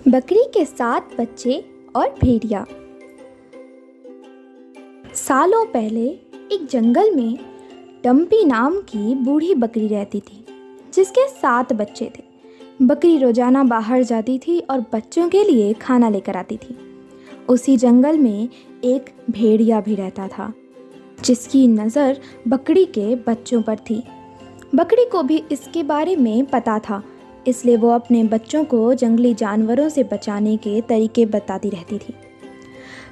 बकरी के 7 बच्चे और भेड़िया। सालों पहले एक जंगल में डम्पी नाम की बूढ़ी बकरी रहती थी, जिसके 7 बच्चे थे। बकरी रोजाना बाहर जाती थी और बच्चों के लिए खाना लेकर आती थी। उसी जंगल में एक भेड़िया भी रहता था, जिसकी नज़र बकरी के बच्चों पर थी। बकरी को भी इसके बारे में पता था, इसलिए वो अपने बच्चों को जंगली जानवरों से बचाने के तरीके बताती रहती थी।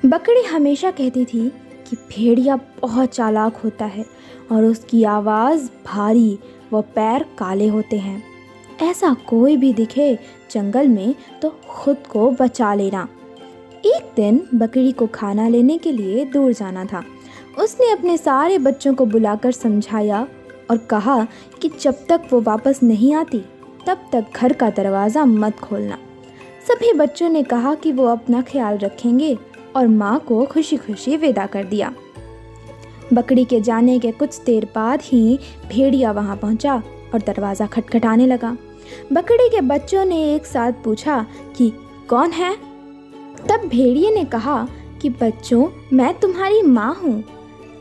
बकरी हमेशा कहती थी कि भेड़िया बहुत चालाक होता है और उसकी आवाज़ भारी व पैर काले होते हैं। ऐसा कोई भी दिखे जंगल में तो खुद को बचा लेना। एक दिन बकरी को खाना लेने के लिए दूर जाना था। उसने अपने सारे बच्चों को बुलाकर समझाया और कहा कि जब तक वो वापस नहीं आती तब तक घर का दरवाज़ा मत खोलना। सभी बच्चों ने कहा कि वो अपना ख्याल रखेंगे और माँ को खुशी खुशी विदा कर दिया। बकरी के जाने के कुछ देर बाद ही भेड़िया वहाँ पहुँचा और दरवाज़ा खटखटाने लगा। बकरी के बच्चों ने एक साथ पूछा कि कौन है? तब भेड़िए ने कहा कि बच्चों, मैं तुम्हारी माँ हूँ।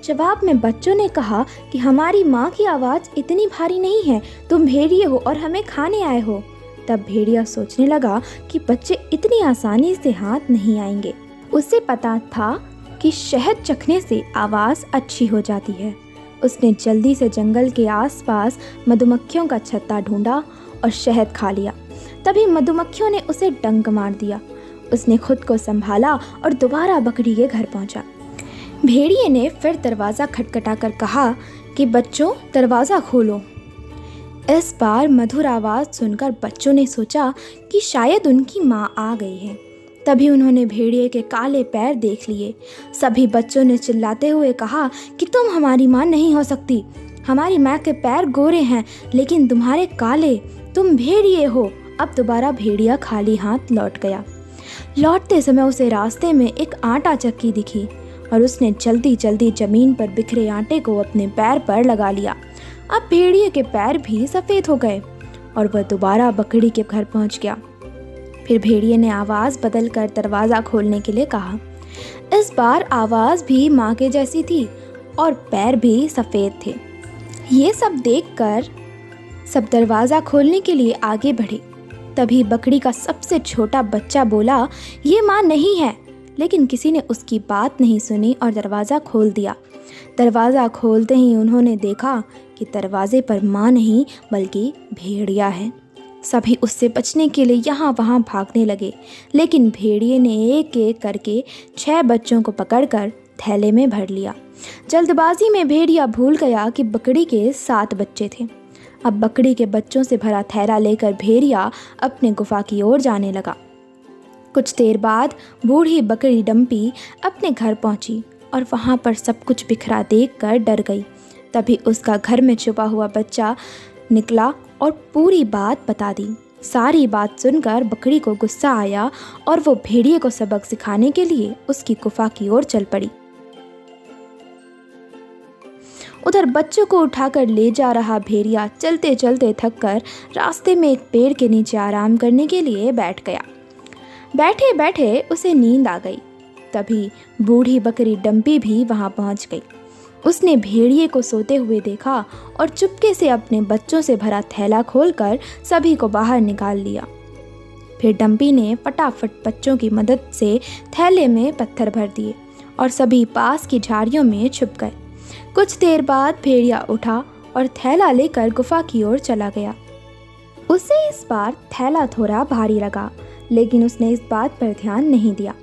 जवाब में बच्चों ने कहा कि हमारी माँ की आवाज़ इतनी भारी नहीं है, तुम भेड़िए हो और हमें खाने आए हो। तब भेड़िया सोचने लगा कि बच्चे इतनी आसानी से हाथ नहीं आएंगे। उसे पता था कि शहद चखने से आवाज़ अच्छी हो जाती है। उसने जल्दी से जंगल के आसपास मधुमक्खियों का छत्ता ढूंढा और शहद खा लिया। तभी मधुमक्खियों ने उसे डंक मार दिया। उसने खुद को संभाला और दोबारा बकरी के घर पहुंचा। भेड़िए ने फिर दरवाज़ा खटखटाकर कहा कि बच्चों, दरवाज़ा खोलो। इस बार मधुर आवाज़ सुनकर बच्चों ने सोचा कि शायद उनकी माँ आ गई है। तभी उन्होंने भेड़िए के काले पैर देख लिए। सभी बच्चों ने चिल्लाते हुए कहा कि तुम हमारी माँ नहीं हो सकती। हमारी माँ के पैर गोरे हैं लेकिन तुम्हारे काले, तुम भेड़िए हो। अब दोबारा भेड़िया खाली हाथ लौट गया। लौटते समय उसे रास्ते में एक आटा चक्की दिखी और उसने जल्दी जल्दी ज़मीन पर बिखरे आटे को अपने पैर पर लगा लिया। अब भेड़िए के पैर भी सफ़ेद हो गए और वह दोबारा बकरी के घर पहुंच गया। फिर भेड़िए ने आवाज़ बदलकर दरवाज़ा खोलने के लिए कहा। इस बार आवाज़ भी माँ के जैसी थी और पैर भी सफ़ेद थे। ये सब देखकर सब दरवाज़ा खोलने के लिए आगे बढ़े। तभी बकरी का सबसे छोटा बच्चा बोला, ये माँ नहीं है। लेकिन किसी ने उसकी बात नहीं सुनी और दरवाज़ा खोल दिया। दरवाज़ा खोलते ही उन्होंने देखा कि दरवाजे पर माँ नहीं बल्कि भेड़िया है। सभी उससे बचने के लिए यहाँ वहाँ भागने लगे, लेकिन भेड़िए ने एक एक करके 6 बच्चों को पकड़कर थैले में भर लिया। जल्दबाजी में भेड़िया भूल गया कि बकरी के 7 बच्चे थे। अब बकरी के बच्चों से भरा थैला लेकर भेड़िया अपने गुफा की ओर जाने लगा। कुछ देर बाद बूढ़ी बकरी डम्पी अपने घर पहुंची और वहां पर सब कुछ बिखरा देखकर डर गई। तभी उसका घर में छुपा हुआ बच्चा निकला और पूरी बात बता दी। सारी बात सुनकर बकरी को गुस्सा आया और वो भेड़िए को सबक सिखाने के लिए उसकी गुफा की ओर चल पड़ी। उधर बच्चों को उठाकर ले जा रहा भेड़िया चलते चलते थककर रास्ते में एक पेड़ के नीचे आराम करने के लिए बैठ गया। बैठे बैठे उसे नींद आ गई। तभी बूढ़ी बकरी डम्पी भी वहां पहुंच गई। उसने भेड़िए को सोते हुए देखा और चुपके से अपने बच्चों से भरा थैला खोलकर सभी को बाहर निकाल लिया। फिर डम्पी ने फटाफट बच्चों की मदद से थैले में पत्थर भर दिए और सभी पास की झाड़ियों में छुप गए। कुछ देर बाद भेड़िया उठा और थैला लेकर गुफा की ओर चला गया। उसे इस बार थैला थोड़ा भारी लगा, लेकिन उसने इस बात पर ध्यान नहीं दिया।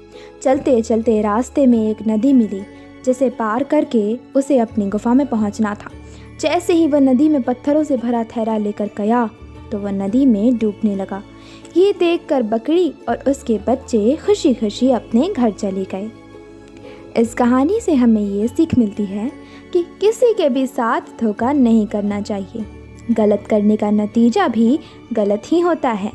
चलते चलते रास्ते में एक नदी मिली, जिसे पार करके उसे अपनी गुफा में पहुंचना था। जैसे ही वह नदी में पत्थरों से भरा थैला लेकर गया तो वह नदी में डूबने लगा। ये देखकर बकरी और उसके बच्चे खुशी खुशी अपने घर चले गए। इस कहानी से हमें ये सीख मिलती है कि किसी के भी साथ धोखा नहीं करना चाहिए। गलत करने का नतीजा भी गलत ही होता है।